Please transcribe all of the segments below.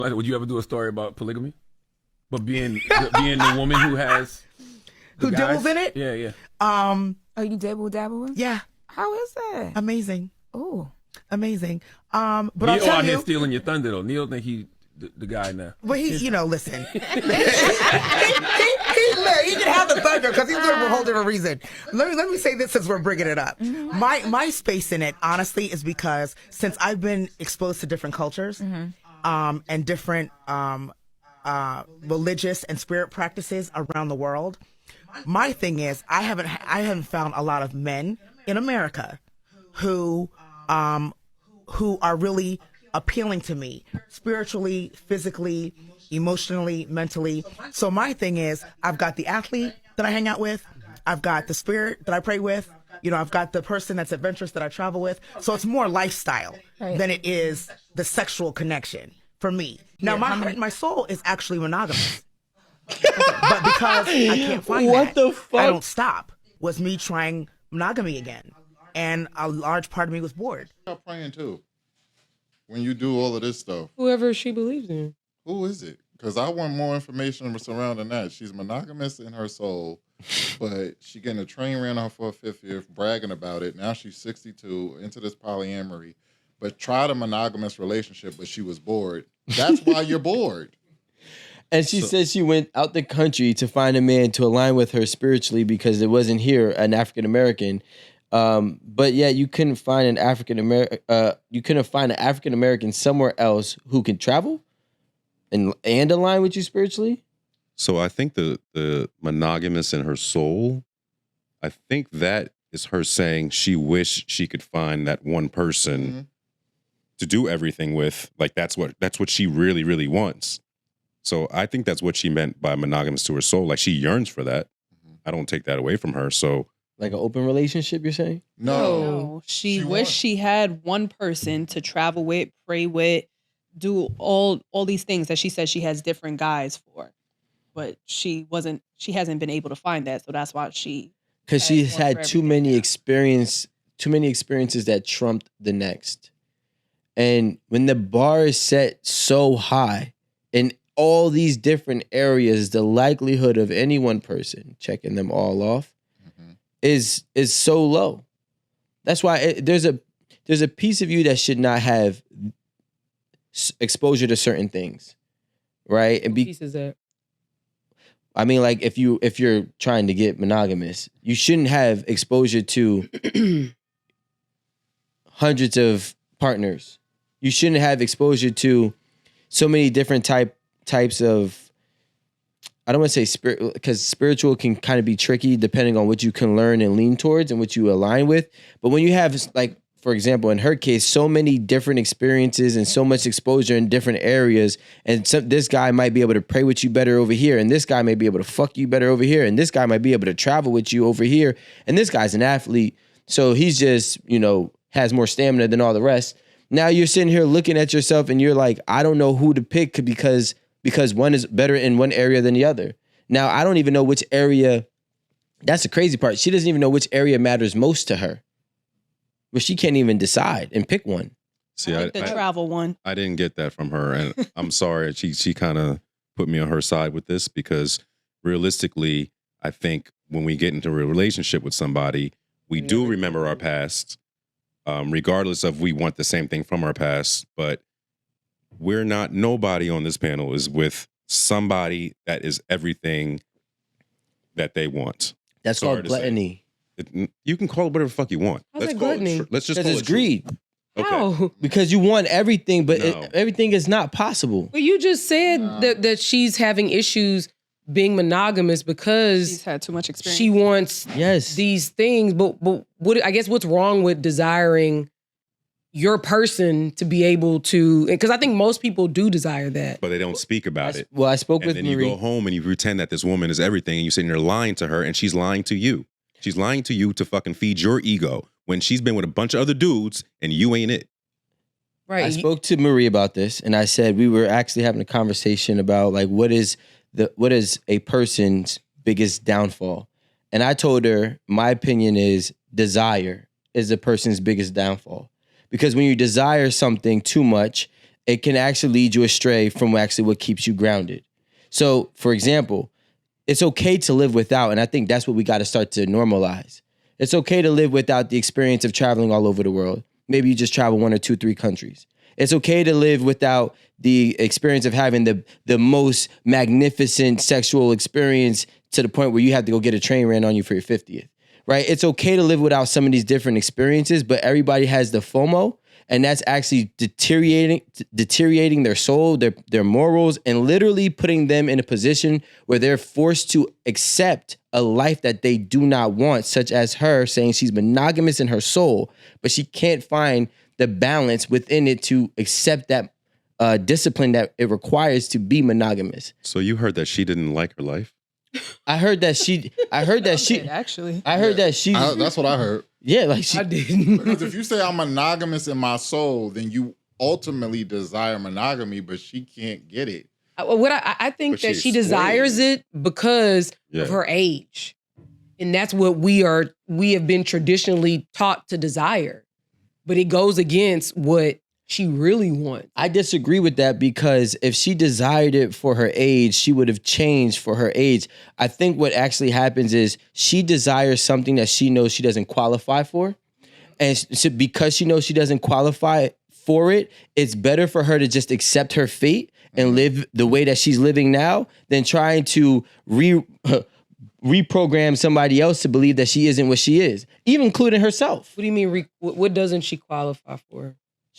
Would you ever do a story about polygamy? But being the woman who has who dabbles in it? Yeah, yeah. Oh, you dabble with? Yeah. How is that? Amazing. Oh, amazing. But Neil I'll tell out here stealing your thunder though. Neil think he the guy now. Well, listen. he can have the thunder because he's doing it for a whole different reason. Let me say this since we're bringing it up. My space in it, honestly, is because since I've been exposed to different cultures, and different religious and spirit practices around the world, my thing is I haven't found a lot of men in America who are really appealing to me spiritually, physically, emotionally, mentally. So my thing is I've got the athlete that I hang out with, I've got the spirit that I pray with, I've got the person that's adventurous that I travel with. So it's more lifestyle than it is the sexual connection for me. Now my heart and my soul is actually monogamous. But because I can't find what the fuck? I don't stop. Was me trying monogamy again. And a large part of me was bored. I'm praying too. When you do all of this stuff. Whoever she believes in. Who is it? Because I want more information surrounding that. She's monogamous in her soul, but she getting a train ran off for her 5th year, bragging about it. Now she's 62, into this polyamory, but tried a monogamous relationship, but she was bored. That's why you're bored. And she said she went out the country to find a man to align with her spiritually because there wasn't here an African American. But yeah, you couldn't find an African American somewhere else who can travel and align with you spiritually. So I think the monogamous in her soul, I think that is her saying she wished she could find that one person to do everything with. Like that's what she really, really wants. So I think that's what she meant by monogamous to her soul. Like she yearns for that. I don't take that away from her. So like an open relationship, you're saying? No. She wished she had one person to travel with, pray with, do all these things that she says she has different guys for. But she hasn't been able to find that. So that's why because she's had too many experiences that trumped the next. And when the bar is set so high in all these different areas, the likelihood of any one person checking them all off is so low. That's why there's a piece of you that should not have exposure to certain things, right? And piece is that? I mean, like if you're trying to get monogamous, you shouldn't have exposure to hundreds of partners. You shouldn't have exposure to so many different types of, I don't want to say spirit, because spiritual can kind of be tricky depending on what you can learn and lean towards and what you align with. But when you have, like, for example, in her case, so many different experiences and so much exposure in different areas, and this guy might be able to pray with you better over here, and this guy may be able to fuck you better over here, and this guy might be able to travel with you over here, and this guy's an athlete, so he's just, has more stamina than all the rest. Now you're sitting here looking at yourself and you're like, I don't know who to pick because one is better in one area than the other. Now, I don't even know which area. That's the crazy part. She doesn't even know which area matters most to her. But she can't even decide and pick one. See, I like the travel one. I didn't get that from her. And I'm sorry. She kind of put me on her side with this because realistically, I think when we get into a relationship with somebody, we do remember our past, regardless of we want the same thing from our past. But nobody on this panel is with somebody that is everything that they want. That's called gluttony. You can call it whatever the fuck you want. Let's call it. Let's just call it's it greed. Okay. How? Because you want everything, but everything is not possible. Well, you just said that she's having issues being monogamous because she's had too much experience. She wants these things, but what's wrong with desiring your person to be able to? Because I think most people do desire that, but they don't speak about it. Well, I spoke with Marie. Marie. You go home and you pretend that this woman is everything, and you sit there lying to her, and she's lying to you. She's lying to you to fucking feed your ego when she's been with a bunch of other dudes and you ain't it. Right. I spoke to Marie about this, and I said we were actually having a conversation about like what is a person's biggest downfall. And I told her my opinion is desire is a person's biggest downfall. Because when you desire something too much, it can actually lead you astray from actually what keeps you grounded. So, for example, it's okay to live without, and I think that's what we got to start to normalize. It's okay to live without the experience of traveling all over the world. Maybe you just travel 1 or 2, 3 countries. It's okay to live without the experience of having the most magnificent sexual experience to the point where you have to go get a train ran on you for your 50th, right? It's okay to live without some of these different experiences, but everybody has the FOMO, and that's actually deteriorating their soul, their morals, and literally putting them in a position where they're forced to accept a life that they do not want, such as her saying she's monogamous in her soul, but she can't find the balance within it to accept that discipline that it requires to be monogamous. So you heard that she didn't like her life? I heard that she. Actually, I heard that she. That's what I heard. Yeah, like she. I didn't. Because if you say I'm monogamous in my soul, then you ultimately desire monogamy, but she can't get it. I think But that she she desires it because Yeah. of her age, and that's what we have been traditionally taught to desire. But it goes against what she really wants. I disagree with that because if she desired it for her age, she would have changed for her age. I think what actually happens is she desires something that she knows she doesn't qualify for. And so because she knows she doesn't qualify for it, it's better for her to just accept her fate and live the way that she's living now than trying to reprogram somebody else to believe that she isn't what she is, even including herself. What do you mean? What doesn't she qualify for?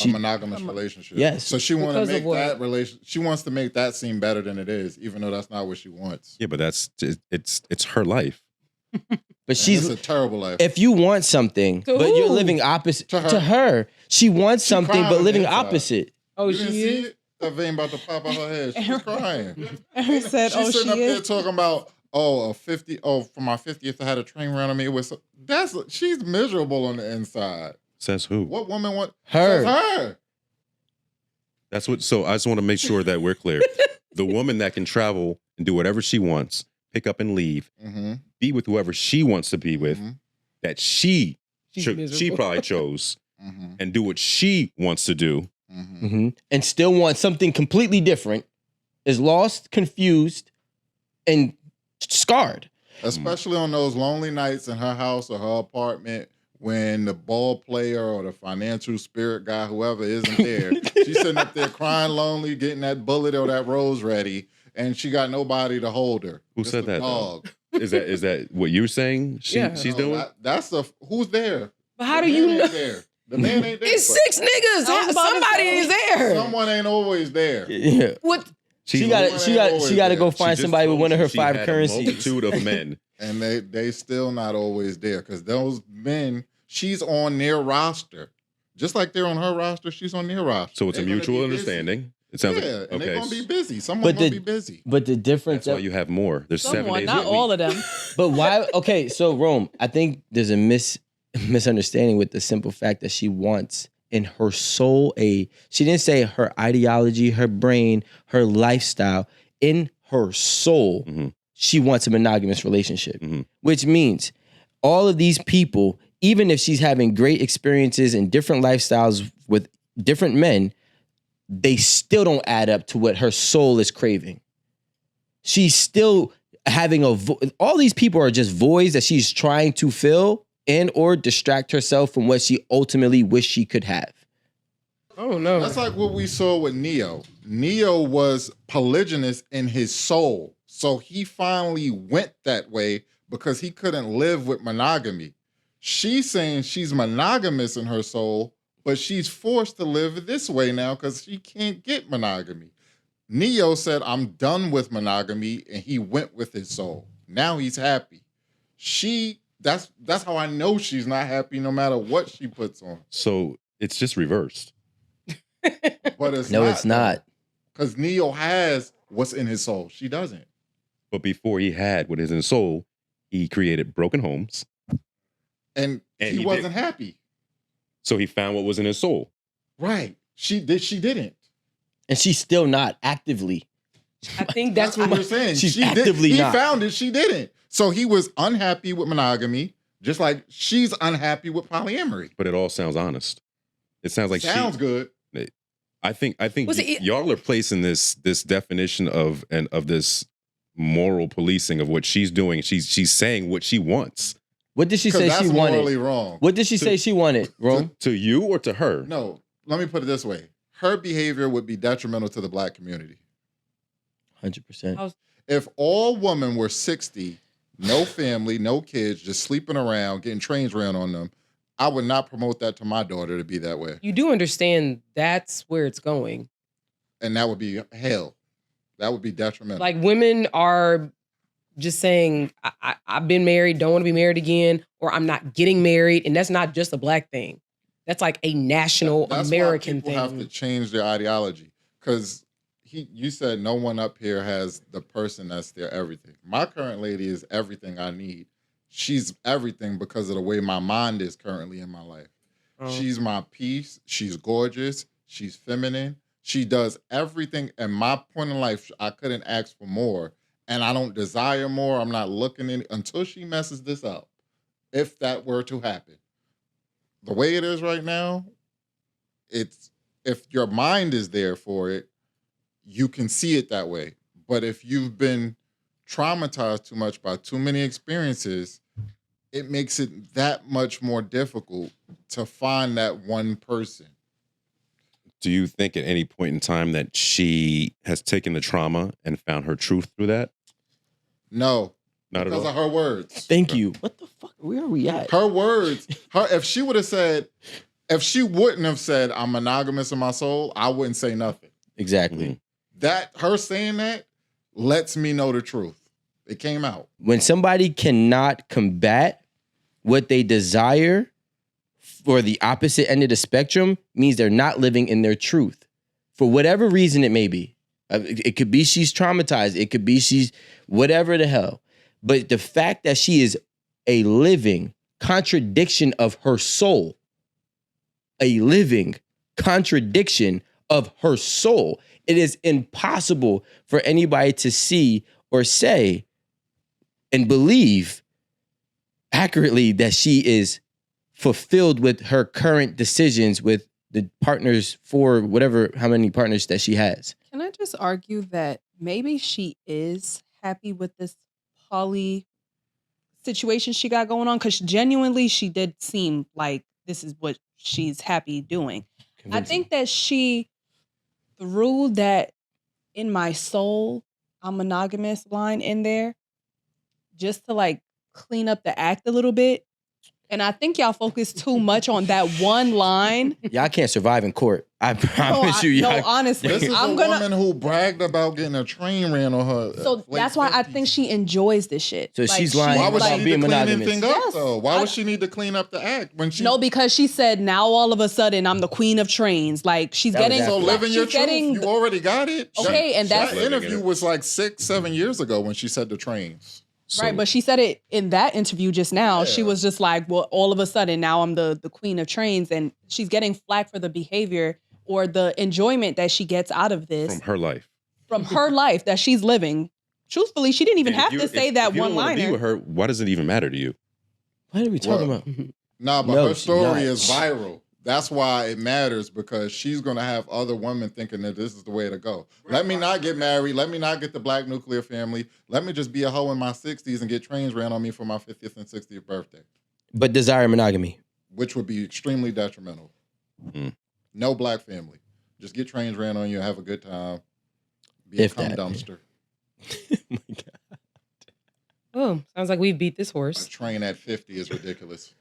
A monogamous relationship. Yes. So she wants to Because of make what? that relation. She wants to make that seem better than it is, even though that's not what she wants. Yeah, but it's her life. But And she's it's a terrible life. if you want something, To but you're who? living opposite To her. to her. She wants something, crying but on living the inside. opposite. Oh, you didn't she see is. it? That vein about to pop out her head. She was crying. Aaron said, She's "Oh, sitting she up there is." talking about, for my 50th, I had a train around on me. It was she's miserable on the inside. Says who? What woman want Her. Says her. That's what. So I just want to make sure that we're clear. The woman that can travel and do whatever she wants, pick up and leave, Mm-hmm. be with whoever she wants to be with, Mhm. that she She's she miserable. probably chose, Mm-hmm. and do what she wants to do. Mm-hmm. Mhm. And still wants something completely different, is lost, confused, and scarred. Especially on those lonely nights in her house or her apartment when the ball player or the financial spirit guy, whoever isn't there, she's sitting up there crying lonely, getting that bullet or that rose ready, and she got nobody to hold her. Who Just said a that, though? dog. Is that what you're saying? Yeah. She's No, doing. that's the who's there. But how The do you man know? ain't there. The man ain't there. It's but 6 niggas. Somebody is there. Someone ain't always there. Yeah. What? She got to go She find just somebody with told one of you her she 5 had a currencies. multitude of men. And they still not always there because those men, she's on their roster. Just like they're on her roster, she's on their roster. So it's a They're gonna mutual be busy. understanding. It sounds Yeah, like and they're okay. gonna be busy. Someone's gonna be busy. But the difference That's why you have more. There's 7 Someone, days. not a all week. of them. But why? Okay, so Rome, I think there's a misunderstanding with the simple fact that she wants in her soul she didn't say her ideology, her brain, her lifestyle. In her soul, Mhm. she wants a monogamous relationship, Mhm. which means all of these people, even if she's having great experiences and different lifestyles with different men, they still don't add up to what her soul is craving. She's still having all these people are just voids that she's trying to fill and or distract herself from what she ultimately wished she could have. I don't know. That's like what we saw with Neo. Neo was polygynous in his soul. So he finally went that way because he couldn't live with monogamy. She's saying she's monogamous in her soul, but she's forced to live this way now because she can't get monogamy. Neo said, I'm done with monogamy, and he went with his soul. Now he's happy. That's how I know she's not happy no matter what she puts on. So it's just reversed. But it's No, not. it's not. Because Neo has what's in his soul. She doesn't. But before he had what is in his soul, he created broken homes. And And he he wasn't happy. So he found what was in his soul. Right. She didn't. And she's still not actively. I think That's what we're saying. She's She actively he not. found it, she didn't. So he was unhappy with monogamy, just like she's unhappy with polyamory. But it all sounds honest. It sounds like Sounds good. I think Was it- y'all are placing this definition of this moral policing of what she's doing. She's saying what she wants. What did she say Because she that's wanted? morally wrong. What did she say she wanted, Rome? To you or to her? No, let me put it this way. Her behavior would be detrimental to the black community. 100%. If all women were 60, no family, no kids, just sleeping around, getting trains ran on them, I would not promote that to my daughter to be that way. You do understand that's where it's going. And that would be hell. That would be detrimental. Like women are just saying, I've been married, don't want to be married again, or I'm not getting married. And that's not just a black thing. That's like a national That's American why people thing. have to change their ideology. Because you said no one up here has the person that's their everything. My current lady is everything I need. She's everything because of the way my mind is currently in my life. Oh. She's my peace. She's gorgeous. She's feminine. She does everything. And my point in life, I couldn't ask for more. And I don't desire more. I'm not looking in until she messes this up. If that were to happen. The way it is right now, it's if your mind is there for it, you can see it that way. But if you've been traumatized too much by too many experiences, it makes it that much more difficult to find that one person. Do you think at any point in time that she has taken the trauma and found her truth through that? No. Not at because all. of her words. Thank you. What the fuck? Where are we at? Her words. If she wouldn't have said, I'm monogamous in my soul, I wouldn't say nothing. Exactly. Her saying that lets me know the truth. It came out. When somebody cannot combat what they desire for the opposite end of the spectrum, means they're not living in their truth. For whatever reason it may be. It could be she's traumatized. It could be she's whatever the hell. But the fact that she is a living contradiction of her soul, a living contradiction of her soul, it is impossible for anybody to see or say and believe accurately that she is fulfilled with her current decisions with the partners for whatever, how many partners that she has. Can I just argue that maybe she is happy with this poly situation she got going on? Because genuinely, she did seem like this is what she's happy doing. I think that she threw that in my soul, I'm monogamous line in there just to like clean up the act a little bit. And I think y'all focus too much on that one line. Y'all can't survive in court. I promise you. No, honestly. This is a woman who bragged about getting a train ran on her. So that's why I think she enjoys this shit. So she's lying Why would about she being need to clean monogamous. anything up, Yes. though? Why would she need to clean up the act when she? No, because she said now all of a sudden I'm the queen of trains. Like she's That was getting after. So living your she's truth, getting you already got it. Okay, and that that's- interview was like 6-7 years ago when she said the trains. right, but she said it in that interview just now. She was just like, well, all of a sudden now I'm the queen of trains, and she's getting flack for the behavior or the enjoyment that she gets out of this From her life. from her life that she's living. Truthfully, she didn't even And have if to say that if you one don't wanna be liner. with her, why does it even matter to you? What are we talking about? Nah, but No, her she's story not. is viral. That's why it matters, because she's gonna have other women thinking that this is the way to go. Let me not get married. Let me not get the black nuclear family. Let me just be a hoe in my 60s and get trains ran on me for my 50th and 60th birthday, But desire monogamy. which would be extremely detrimental. Mm. No black family. Just get trains ran on you, have a good time, be If a cum that. dumpster. Oh my God. Oh, sounds like we beat this A horse. train at 50 is ridiculous.